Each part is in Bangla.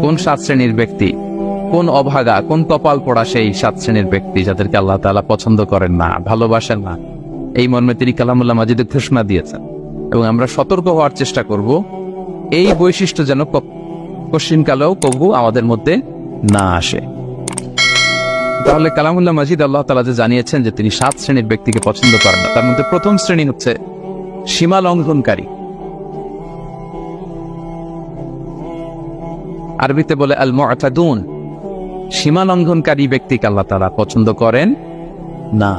কোন 7 শ্রেণীর ব্যক্তি, কোন অভাগা, কোন কপাল পড়া সেই 7 শ্রেণীর ব্যক্তি যাদেরকে আল্লাহ তাআলা পছন্দ করেন না, ভালোবাসেন না। এই মর্মে তিনি কালামুল্লাহ মাজিদে ঘোষণা দিয়েছেন এবং আমরা সতর্ক হওয়ার চেষ্টা করব এই বৈশিষ্ট্য যেন কশিনকালেও কবু আমাদের মধ্যে না আসে। তাহলে কালামুল্লাহ মাজিদ আল্লাহ তাআলা যে জানিয়েছেন যে তিনি 7 শ্রেণীর ব্যক্তিকে পছন্দ করেন না, তার মধ্যে প্রথম শ্রেণী হচ্ছে সীমা লঙ্ঘনকারী। আরবিতে বলে আল মুআতাদুন। সীমা লঙ্ঘনকারী ব্যক্তিকে আল্লাহ তাআলা পছন্দ করেন না।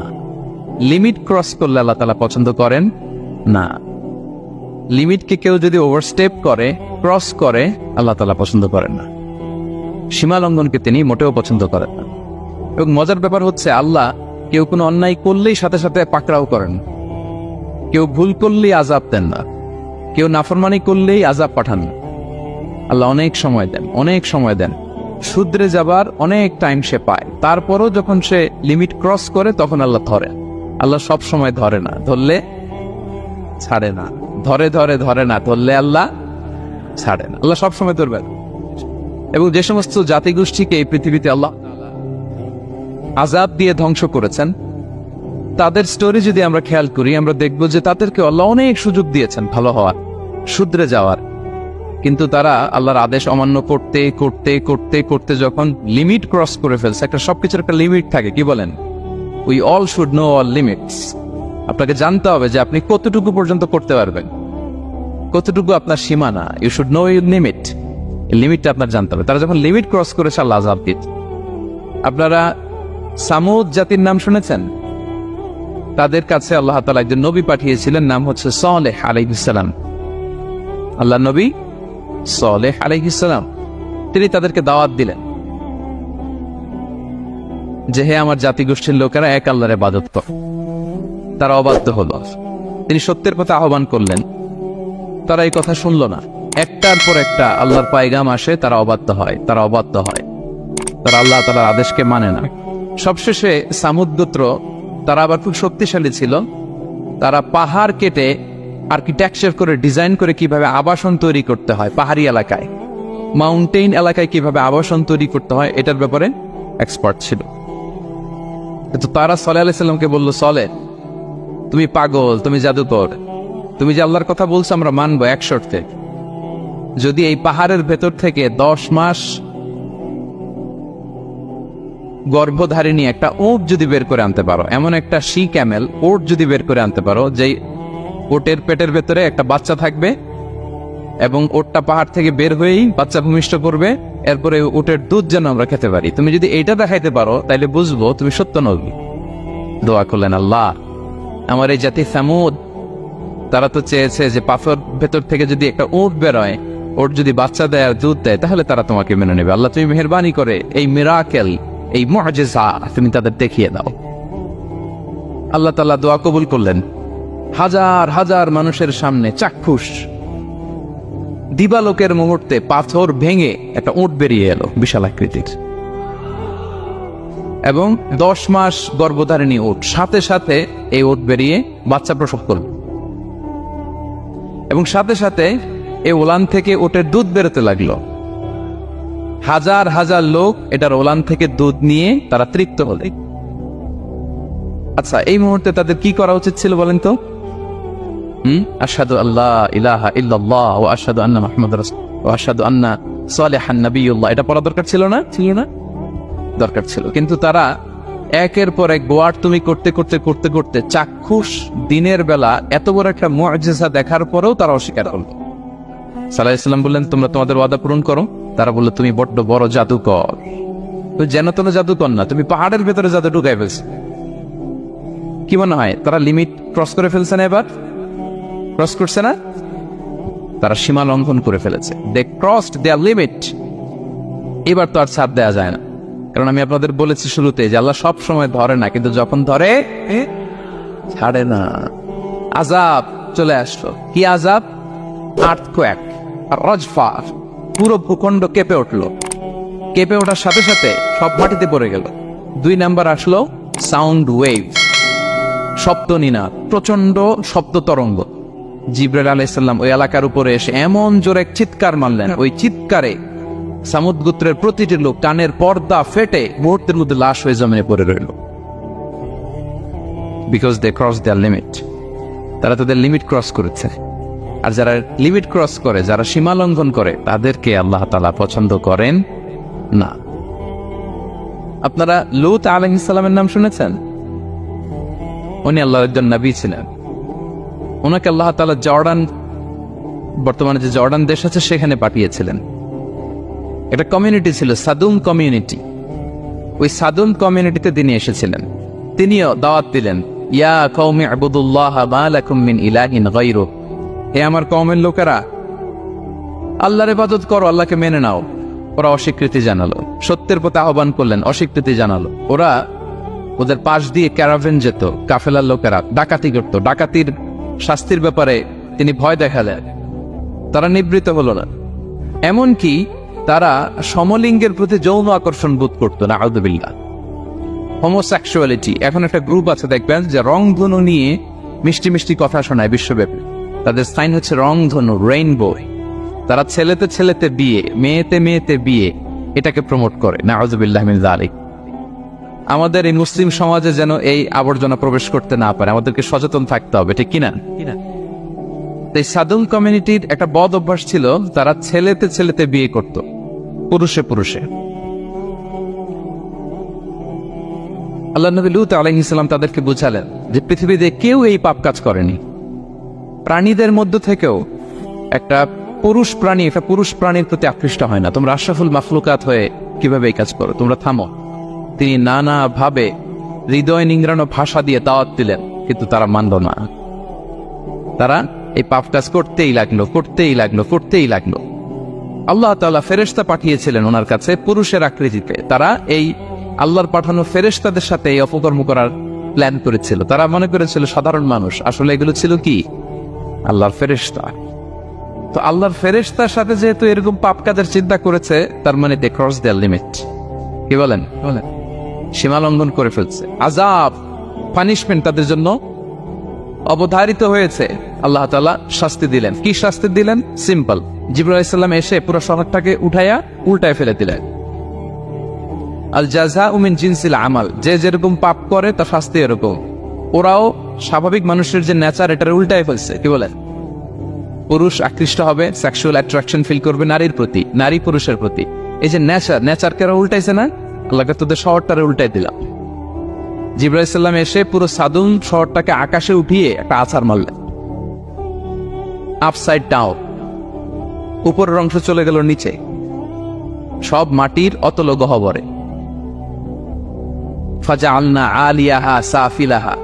লিমিট ক্রস করলে আল্লাহ তাআলা পছন্দ করেন না। লিমিটকে কেউ যদি ওভারস্টেপ করে, ক্রস করে, আল্লাহ তাআলা পছন্দ করেন না। সীমা লঙ্ঘনকে তিনি মোটেও পছন্দ করেন না। এবং মজার ব্যাপার হচ্ছে আল্লাহ কেউ কোনো অন্যায় করলেই সাথে সাথে পাকড়াও করেন, কেউ ভুল করলেই আযাব দেন না, কেউ নাফরমানি করলেই আযাব পাঠান না। আল্লাহ অনেক সময় দেন, অনেক সময় দেন, শুধরে যাবার অনেক টাইম সে পায়। তারপরও যখন সে লিমিট ক্রস করে তখন আল্লাহ ধরে। আল্লাহ সব সময় ধরে না, ধরলে ছাড়ে না, ধরে ধরে ধরে না, ধরলে আল্লাহ ছাড়ে না। আল্লাহ সব সময় ধরবে। এবং যে সমস্ত জাতিগোষ্ঠীকে এই পৃথিবীতে আল্লাহ আযাব দিয়ে ধ্বংস করেছেন, তাদের স্টোরি যদি আমরা খেয়াল করি, আমরা দেখব যে তাদেরকে আল্লাহ অনেক সুযোগ দিয়েছেন ভালো হওয়ার, শুধরে যাওয়ার। কিন্তু তারা আল্লাহর আদেশ অমান্য করতে করতে করতে করতে যখন লিমিট ক্রস করে ফেলছে, একটা সবকিছুর একটা লিমিট থাকে, কি বলেন? We all should know all limits. আপনাকে জানতে হবে যে আপনি কতটুকু পর্যন্ত করতে পারবেন, কতটুকু আপনার সীমানা। You should know your limit. এই লিমিটটা আপনার জানতে হবে। তারা যখন লিমিট ক্রস করেছে আল্লাহ আযাব দিত। আপনারা সামুদ জাতির নাম শুনেছেন? তাদের কাছে আল্লাহ তাআলা একজন নবী পাঠিয়েছিলেন, নাম হচ্ছে সালেহ আলাইহিস সালাম। আল্লাহ নবী সালেহ আলাইহিস সালাম, তিনি তাদেরকে দাওয়াত দিলেন যে হে আমার জাতিগোষ্ঠীর লোকেরা, এক আল্লাহর ইবাদত কর। তারা অবাধ্য হলো। তিনি সত্যের পথে আহ্বান করলেন, তারা এই কথা শুনলো না। একটার পর একটা আল্লাহর পায়গাম আসে, তারা অবাধ্য হয়, তারা অবাধ্য হয়, তারা আল্লাহ তাআলার আদেশকে মানে না। সবশেষে সামুদ গোত্র, তারা আবার খুব শক্তিশালী ছিল। তারা পাহাড় কেটে আর্কিটেকচার করে, ডিজাইন করে কিভাবে আবাসন তৈরি করতে হয় পাহাড়ি এলাকায়, মাউন্টেইন এলাকায় কিভাবে আবাসন তৈরি করতে হয়, এটার ব্যাপারে এক্সপার্ট ছিল। তো তারা সালেহ আলাইহিস সালামকে বলল, সালেহ তুমি পাগল, তুমি জাদুকর, তুমি যে আল্লাহর কথা বলছো আমরা মানবো এক শর্তে, যদি এই পাহাড়ের ভেতর থেকে 10 মাস গর্ভধারিণী একটা উট যদি বের করে আনতে পারো, এমন একটা শি ক্যামেল উট যদি বের করে আনতে পারো, যেই ওটের পেটের ভেতরে একটা বাচ্চা থাকবে এবং ওটটা পাহাড় থেকে বের হয়েই বাচ্চা ভূমিষ্ঠ করবে, এরপরে ওটের দুধ যেন আমরা খেতে পারি, তুমি যদি এইটা দেখাইতে পারো তাইলে বুঝবো তুমি সত্য নবী। দোয়া করলেন, আল্লাহ আমার এই জাতি সামুদ, তারা তো চেয়েছে যে পাথর ভেতর থেকে যদি একটা উট বেরোয়, ওট যদি বাচ্চা দেয় আর দুধ দেয়, তাহলে তারা তোমাকে মেনে নেবে। আল্লাহ তুমি মেহেরবানি করে এই মিরাকেল, এই মুআজিজা তুমি তাদের দেখিয়ে দাও। আল্লাহ তাআলা দোয়া কবুল করলেন। হাজার হাজার মানুষের সামনে চাক্ষুষ দিবালোকের মুহূর্তে পাথর ভেঙে একটা উট বেরিয়ে এলো বিশাল আকৃতির, এবং 10 মাস গর্ভধারিণী উট, সাথে সাথে এই উট বেরিয়ে বাচ্চা প্রসব করল, এবং সাথে সাথে এই ওলান থেকে উটের দুধ বেরোতে লাগলো। হাজার হাজার লোক এটার ওলান থেকে দুধ নিয়ে তারা তৃপ্ত হলে। আচ্ছা, এই মুহূর্তে তাদের কি করা উচিত ছিল বলেন তো? আশহাদু আল্লা ইলাহা ইল্লাল্লাহ ওয়া আশহাদু আন্না মুহাম্মাদুর রাসূলুল্লাহ ওয়া আশহাদু আন্না সালিহান নাবিয়ুল্লাহ, এটা পড়া দরকার ছিল না? ছিল না? দরকার ছিল। কিন্তু তারা একের পর এক গোয়ার তুমি করতে করতে করতে করতে চাক্ষুষ দিনের বেলা এত বড় একটা মুআজিজা দেখার পরেও তারা অস্বীকার করলো। সাল্লাল্লাহু আলাইহি ওয়াসাল্লাম বললেন, তোমরা তোমাদের ওয়াদা পূরণ করো। তারা বললো, তুমি বড্ড বড় জাদুকর, তুমি যেন তেন জাদুকর না, তুমি পাহাড়ের ভেতরে জাদু ঢুকাই ফেলছো। কি মনে হয় তারা লিমিট ক্রস করে ফেলছে না? এবার ক্রস করছে না? তারা সীমা লঙ্ঘন করে ফেলেছে। দে ক্রসড দেয়ার লিমিট। এবার তো আর ছাড় দেওয়া যায় না, কারণ আমি আপনাদের বলেছি শুরুতে যে আল্লাহ সব সময় ধরে না, কিন্তু যখন ধরে ছাড়ে না। আযাব চলে আসলো। কি আযাব? আর্থকোয়েক, রাজফা, পুরো ভূখণ্ড কেঁপে উঠলো। কেঁপে ওঠার সাথে সাথে সব মাটিতে পড়ে গেল। 2 নাম্বার আসলো সাউন্ড ওয়েভ, শব্দ নিনাদ, প্রচন্ড শব্দ তরঙ্গ। জিবরাইল আলাইহিস সালাম ওই এলাকার উপরে এসে এমন জোরে চিৎকার মারলেন, ওই চিৎকারে সামুদ গোত্রের প্রতিটি লোক কানের পর্দা ফেটে মুহূর্তের মধ্যে লাশ হয়ে জমিনে পড়ে রইল, because they cross their limit. তারা তাদের লিমিট ক্রস করেছে। আর যারা লিমিট ক্রস করে, যারা সীমা লঙ্ঘন করে, তাদেরকে আল্লাহ তাআলা পছন্দ করেন না। আপনারা লূত আলাইহিস সালামের নাম শুনেছেন? উনি আল্লাহর একজন নবী ছিলেন। ওনাকে আল্লাহ তাআলা জর্ডান, বর্তমানে যে জর্ডান দেশ আছে সেখানে পাঠিয়েছিলেন। একটা কমিউনিটি ছিল সাদুম কমিউনিটি। ওই সাদুম কমিউনিটিতে তিনি এসেছিলেন। তিনিও দাওয়াত দিলেন, ইয়া কওমি ইবুদুল্লাহ মা লাকুম মিন ইলাহিন গায়রু, হে আমার কওমের লোকেরা, আল্লাহর ইবাদত করো, আল্লাহকে মেনে নাও। ওরা অস্বীকৃতি জানালো। সত্যের পথে আহ্বান করলেন, অস্বীকৃতি জানালো। ওরা, ওদের পাশ দিয়ে ক্যারাভেন যেত, কাফেলার লোকেরা ডাকাতি করত। ডাকাতির শাস্তির ব্যাপারে তিনি ভয় দেখালেন। তারা নিবৃত্ত হলো না। এমনকি তারা সমলিঙ্গের প্রতি যৌন আকর্ষণ বোধ করত না। আউযুবিল্লাহ। হোমোসেক্সুয়ালিটি, এখন একটা গ্রুপ আছে দেখবেন যে রংধনু নিয়ে মিষ্টি মিষ্টি কথা শোনায় বিশ্বব্যাপী। তাদের সাইন হচ্ছে রংধনু, রেইনবো। তারা ছেলেতে ছেলেতে বিয়ে, মেয়েতে মেয়েতে বিয়ে, এটাকে প্রমোট করে। নাউযুবিল্লাহ মিন যালিক। আমাদের এই মুসলিম সমাজে যেন এই আবর্জনা প্রবেশ করতে না পারে, আমাদেরকে সচেতন থাকতে হবে, ঠিক কিনা? এই সাদুম কমিউনিটির একটা বদ অভ্যাস ছিল, তারা ছেলেতে ছেলেতে বিয়ে করত, পুরুষে পুরুষে। আল্লাহ নবী লূত আলাইহিস সালাম তাদেরকে বুঝালেন যে পৃথিবীতে কেউ এই পাপ কাজ করেনি। প্রাণীদের মধ্য থেকেও একটা পুরুষ প্রাণী, একটা পুরুষ প্রাণীর প্রতি আকৃষ্ট হয় না। তোমরা আশরাফুল মাখলুকাত হয়ে কিভাবে এই কাজ করো? তোমরা থামো। তিনি নানা ভাবে হৃদয় নিংড়ানো ভাষা দিয়ে দাওয়াত দিলেন, কিন্তু তারা মানল না। তারা এই পাপ কাজ করতেই লাগলো, করতেই লাগলো, করতেই লাগলো। আল্লাহ তাআলা ফেরেশতা পাঠিয়েছিলেন ওনার কাছে পুরুষের আকৃতিতে। তারা এই আল্লাহর পাঠানো ফেরেশতাদের সাথে এই অপকর্ম করার প্ল্যান করেছিল। তারা মনে করেছিল সাধারণ মানুষ, আসলে এগুলো ছিল কি? আল্লাহর ফেরেশতা। তো আল্লাহর ফেরেশতার সাথে যেহেতু এরকম পাপ কাজের চিন্তা করেছে, তার মানে দে ক্রস দেয়ার লিমিট। কি বলেন? সীমা লঙ্ঘন করে ফেলছে। আযাব, পানিশমেন্ট তাদের জন্য অবধারিত হয়েছে। আল্লাহ তাআলা শাস্তি দিলেন। কি শাস্তি দিলেন? সিম্পল। জিবরাইল আলাইহিস সালাম এসে পুরো শহরটাকে উঠাইয়া উল্টায় ফেলে দিলেন। আল জাযাউ মিন জিনসিল আমাল, যে যেরকম পাপ করে তার শাস্তি এরকম। ওরাও স্বাভাবিক মানুষের যে নেচার, এটার উল্টায় ফেলছে। কি বলেন? পুরুষ আকৃষ্ট হবে, সেক্সুয়াল অ্যাট্রাকশন ফিল করবে নারীর প্রতি, নারী পুরুষের প্রতি। এই যে নেচারকে ওরা উল্টাইছে না, আল্লাহকে তোদের শহরটারে উল্টাই দিলাম। জিবরাইল আলাইহিস সালাম এসে পুরো সাদুম শহরটাকে আকাশে উঠিয়ে একটা আছাড় মারলেন, আপসাইড ডাউন। উপরের অংশ চলে গেল নিচে, সব মাটির অতল গহ্বরে। ফাজআলনা আলিয়াহা সাফিলাহা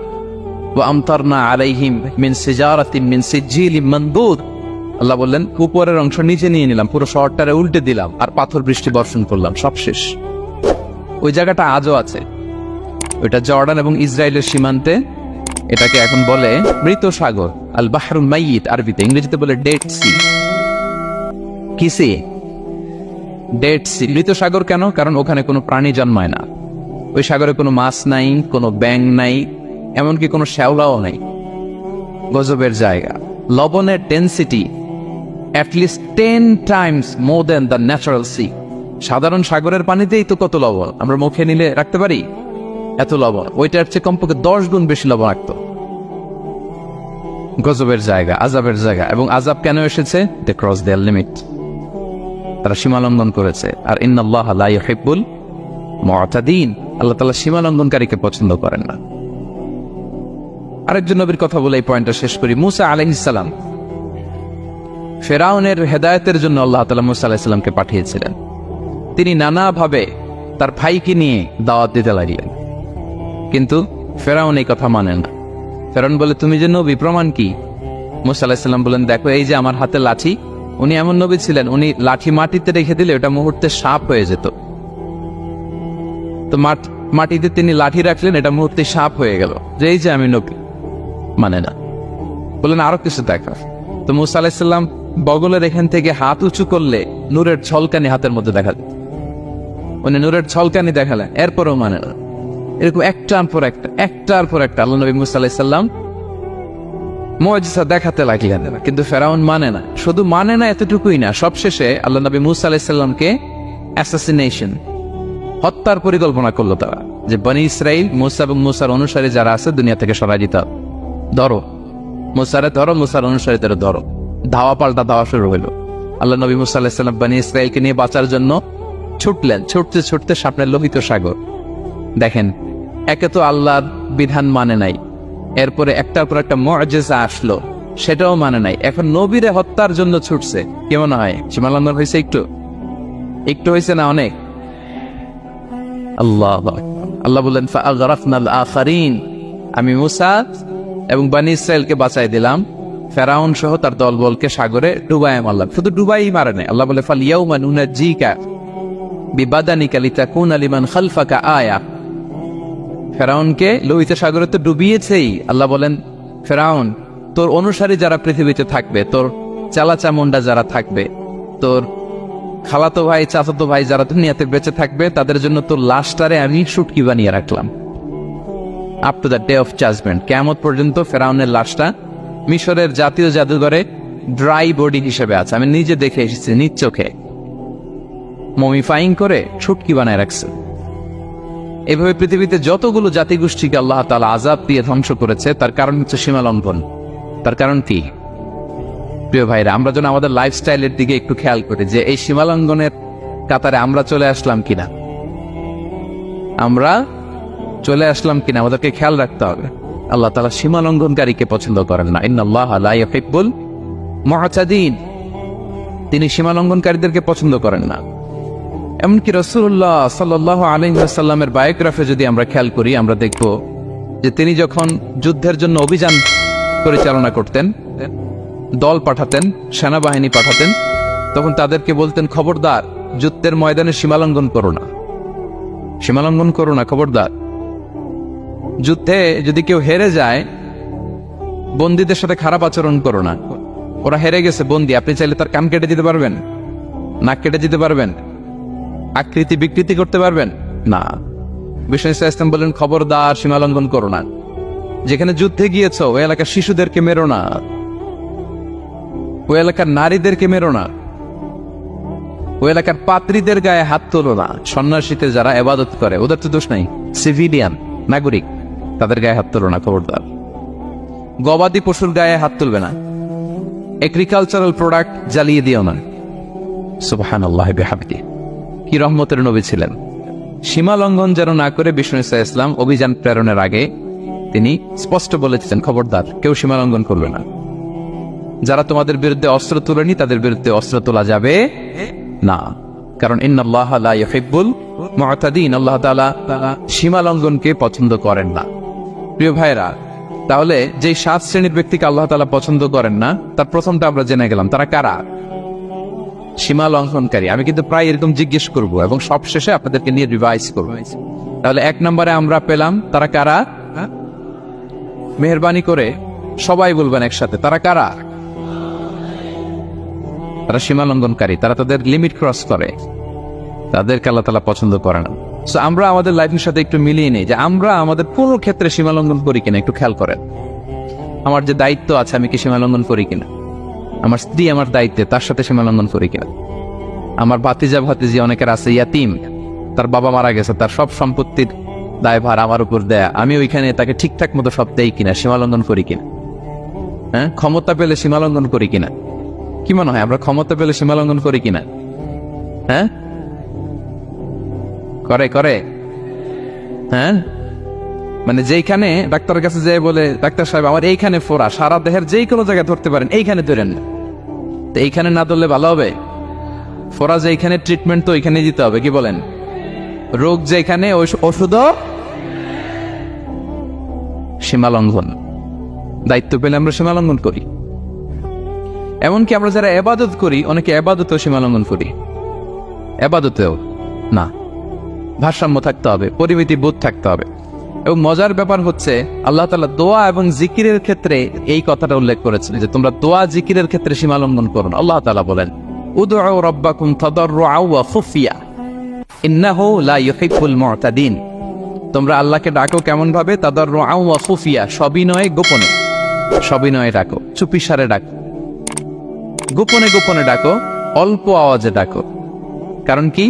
ওয়া আমতারনা আলাইহিম মিন সিজারাতিন মিন সিজিলিম মানদুদ। আল্লাহ বললেন, উপরের অংশ নিচে নিয়ে নিলাম, পুরো শহরটারে উল্টে দিলাম, আর পাথর বৃষ্টি বর্ষণ করলাম, সব শেষ। ওই জায়গাটা আজও আছে। ওইটা জর্ডান এবং ইসরায়েলের সীমান্তে। এটাকে এখন বলে মৃত সাগর, আল বাহরুল মাইয়িত আরবিতে, ইংরেজিতে বলে ডেড সি। কি সি? Dead Sea. মৃত সাগর কেন? কারণ ওখানে কোনো প্রাণী জন্মায় না। ওই সাগরে কোনো মাছ নাই, কোনো ব্যাঙ নাই, এমনকি কোনো শ্যাওলাও নাই। গজবের জায়গা। লবণের density at least 10 times more than the natural sea. সাধারণ সাগরের পানিতেই তো কত লবণ, আমরা মুখে নিলে রাখতে পারি এত লবণ। ওইটার চেয়ে কমপক্ষে 10 গুণ বেশি লবণ রাখতো। গজবের জায়গা, আযাবের জায়গা। এবং আযাব কেন এসেছে? They cross their limit. তারা সীমা লঙ্ঘন করেছে। আর ইন্নাল্লাহা লা ইউহিব্বুল মুআতাদিন, আল্লাহ তাআলা সীমা লঙ্ঘনকারীকে পছন্দ করেন না। আরেকজন নবীর কথা বলে এই পয়েন্টটা শেষ করি। মুসা আলাইহিস সালাম, ফেরাউনের হেদায়েতের জন্য আল্লাহ তাআলা মুসা আলাইহিস সালামকে পাঠিয়েছিলেন। তিনি নানাভাবে তার ভাইকে নিয়ে দাওয়াত দিতে লাগলেন, কিন্তু ফেরাউন এই কথা মানে না। ফেরাউন বলে, তুমি যে নবী, প্রমাণ কি? মুসা আলাইহিস সালাম বলেন, দেখো এই যে আমার হাতে লাঠি। উনি এমন নবী ছিলেন, উনি লাঠি মাটিতে রেখে দিলে ওটা মুহূর্তে সাপ হয়ে যেত। তো মাটিতে তিনি লাঠি রাখলেন, এটা মুহূর্তে সাপ হয়ে গেল, যে এই যে আমি নবী। মানে না, বললেন আরো কিছু দেখা। তো মুসা আলাইহিস সালাম বগলের এখান থেকে হাত উঁচু করলে নূরের ঝলকানি হাতের মধ্যে দেখা যেত। উনি নূরের ঝলকানি দেখালেন, এরপরও মানে না। এরকম একটার পর একটা আল্লাহ নবী মুসা আলাইহিস সালাম মুআজিজা দেখাতে লাগলেন, কিন্তু ফেরাউন মানে না। শুধু মানে না এতটুকুই না, সবশেষে আল্লাহ নবী মুসা আলাইহিস সালামকে অ্যাসাসিনেশন, হত্যার পরিকল্পনা করলো তারা, যে বনি ইসরাইল মুসা এবং মুসার অনুসারী যারা আছে দুনিয়া থেকে সরাই দিতে হবে। ধরো মুসারে ধরো, মুসার অনুসারীদের ধরো। ধাওয়া পাল্টা ধাওয়া শুরু হলো। আল্লাহ নবী মুসা আলাইহিস সালাম বনি ইসরাইলকে নিয়ে বাঁচার জন্য ছুটলেন। ছুটতে ছুটতে সামনে লোহিত সাগর। দেখেন, একে তো আল্লাহর বিধান মানে নাই, এরপরে একটার পর একটা মুআজিজা আসলো, সেটাও মানে নাই, এখন নবীরে হত্যার জন্য ছুটছে। কেমন হয়? সীমা লঙ্ঘন হয়েছে? একটু একটু হয়েছে না? অনেক। আল্লাহ বললেন ফাআগরাকনাল আখারিন, আমি মুসা এবং বনি ইসরাইলকে বাঁচাই দিলাম, ফেরাউন সহ তার দলবলকে সাগরে ডুবাই মারলাম। শুধু ডুবাই মারে নাই, আল্লাহ বলে ফালইয়াউমা নুনাজ্জিকা বিবাদানিকা লিতাকুনা লিমান খালফাকা আয়া। ফেরাউনকে লোহিত সাগরে তো ডুবিয়েছেই। আল্লাহ বলেন ফেরাউন, তোর অনুসারী যারা পৃথিবীতে থাকবে, তোর চালাচামুন্ডা যারা থাকবে, তোর খালাতো ভাই চাচাতো ভাই যারা দুনিয়াতে বেঁচে থাকবে, তাদের জন্য তোর লাশটারে আমি শুটকি বানিয়ে রাখলাম। Up to the day of judgement, কিয়ামত পর্যন্ত ফেরাউনের লাশটা মিশরের জাতীয় জাদুঘরে ড্রাই বডি হিসেবে আছে। আমি নিজে দেখে এসেছি, নিজ চোখে মমিফাইং করে শুটকি বানায় রাখছে। এভাবে পৃথিবীতে যতগুলো জাতিগোষ্ঠীকে আল্লাহ তাআলা আযাব দিয়ে ধ্বংস করেছে, তার কারণ হচ্ছে সীমা লঙ্ঘন। তার কারণ কি? প্রিয় ভাইরা, আমরা যেন আমাদের লাইফস্টাইলের দিকে একটু খেয়াল করি যে এই সীমা লঙ্ঘনের কাতারে আমরা চলে আসলাম কিনা, আমরা চলে আসলাম কিনা, আমাদেরকে খেয়াল রাখতে হবে। আল্লাহ তাআলা সীমা লঙ্ঘনকারীকে পছন্দ করেন না। ইন্নাল্লাহা লা ইউহিব্বুল মুআতাদিন, তিনি সীমা লঙ্ঘনকারীদেরকে পছন্দ করেন না। এমনকি রাসূলুল্লাহ সাল্লাল্লাহু আলাইহি ওয়াসাল্লামের বায়োগ্রাফি যদি আমরা খেয়াল করি, আমরা দেখব যে তিনি যখন যুদ্ধের জন্য অভিযান পরিচালনা করতেন, দল পাঠাতেন, সেনাবাহিনী পাঠাতেন, তখন তাদেরকে বলতেন খবরদার যুদ্ধের ময়দানে সীমালঙ্ঘন করো না, সীমালঙ্ঘন করো না, খবরদার। যুদ্ধে যদি কেউ হেরে যায়, বন্দীদের সাথে খারাপ আচরণ করো না। ওরা হেরে গেছে বন্দী, আপনি চাইলে তার কান কেটে দিতে পারবেন, নাক কেটে দিতে পারবেন, আকৃতি বিকৃতি করতে পারবেন না। বিষ্ণু ইসলাম বলেন খবরদার সীমালঙ্ঘন করো না। যেখানে যুদ্ধে গিয়েছ ওই এলাকার শিশুদেরকে মেরো না, ওই এলাকার নারীদেরকে মেরো না, ওই এলাকার পাত্রীদের গায়ে হাত তোলো না। সন্ন্যাসীতে যারা ইবাদত করে ওদের তো দোষ নাই, সিভিলিয়ান নাগরিক, তাদের গায়ে হাত তোলো না, খবরদার। গবাদি পশুর গায়ে হাত তুলবে না, এগ্রিকালচারাল প্রোডাক্ট জ্বালিয়ে দিও না। সুবহানাল্লাহ বিহামদিহি, কি রহমতের নবী ছিলেন। সীমা লঙ্ঘন যেন না করে বিষ্ণু ইসলাম অভিযান প্রেরণের আগে তিনি স্পষ্ট বলেছিলেন খবরদার কেউ সীমা লঙ্ঘন করবে না। যারা তোমাদের বিরুদ্ধে অস্ত্র তোলেনি তাদের বিরুদ্ধে অস্ত্র তোলা যাবে না, কারণ ইন্নাল্লাহা লা ইউহিব্বুল মুআতাদিন, আল্লাহ তাআলা সীমা লঙ্ঘনকে পছন্দ করেন না। প্রিয় ভাইরা, তাহলে যে 7 শ্রেণীর ব্যক্তিকে আল্লাহ তাআলা পছন্দ করেন না, তার প্রথমটা আমরা জেনে গেলাম। তারা কারা? সীমা লঙ্ঘনকারী। আমি কিন্তু প্রায় এরকম জিজ্ঞেস করব এবং সবশেষে আপনাদেরকে নিয়ে রিভাইজ করব। তাহলে 1 নম্বরে আমরা পেলাম তারা কারা। মেহেরবানি করে সবাই বলবেন একসাথে, তারা কারা? তারা সীমা লঙ্ঘনকারী, তারা তাদের লিমিট ক্রস করে, তাদেরকে আল্লাহ তাআলা পছন্দ করে না। সো আমরা আমাদের লাইফের সাথে একটু মিলিয়ে নেই যে আমরা আমাদের পুরো ক্ষেত্রে সীমা লঙ্ঘন করি কিনা একটু খেয়াল করেন। আমার যে দায়িত্ব আছে আমি কি সীমা লঙ্ঘন করি কিনা? আমার স্ত্রী আমার দায়িত্বে, তার সাথে সীমা লঙ্ঘন করি কিনা? আমার ভাতিজা ভাতিজি অনেকের আছে ইয়াতিম, তার বাবা মারা গেছে, তার সব সম্পত্তির দায়ভার আমার উপর দেয়া, আমি ওইখানে তাকে ঠিকঠাক মতো সব দেই কিনা, সীমা লঙ্ঘন করি কিনা? হ্যাঁ, ক্ষমতা পেলে সীমা লঙ্ঘন করি কিনা? কি মনে হয় আমরা ক্ষমতা পেলে সীমা লঙ্ঘন করি কিনা? হ্যাঁ, করে করে হ্যাঁ, মানে যেইখানে ডাক্তারের কাছে যেয়ে বলে ডাক্তার সাহেব আমার এইখানে ফোড়া, সারা দেহের যেই কোনো জায়গায় ধরতে পারেন, এইখানে ধরেন না, তো এইখানে না ধরলে ভালো হবে? ফোড়া যেইখানে ট্রিটমেন্ট তো ওইখানে দিতে হবে, কি বলেন? রোগ যেখানে ওষুধও সীমা লঙ্ঘন। দায়িত্ব পেলে আমরা সীমা লঙ্ঘন করি। এমনকি আমরা যারা ইবাদত করি, অনেকে ইবাদতেও সীমা লঙ্ঘন করি। ইবাদতেও না, ভারসাম্য থাকতে হবে, পরিমিতি বোধ থাকতে হবে। এবং মজার ব্যাপার হচ্ছে আল্লাহ তাআলা দোয়া এবং জিকিরের ক্ষেত্রে এই কথাটা উল্লেখ করেছেন যে তোমরা দোয়া জিকিরের ক্ষেত্রে সীমা লঙ্ঘন করো না। আল্লাহ তাআলা বলেন উদউ রাব্বাকুম তাদাররুআ ওয়া খুফিয়া ইন্নাহু লা ইউহিব্বুল মুআতাদিন, তোমরা আল্লাহকে ডাকো কেমন ভাবে? তাদাররুআ ওয়া খুফিয়া, সবিনয়ে গোপনে, সবিনয়ে ডাকো, চুপিসারে ডাকো, গোপনে গোপনে ডাকো, অল্প আওয়াজে ডাকো। কারণ কি?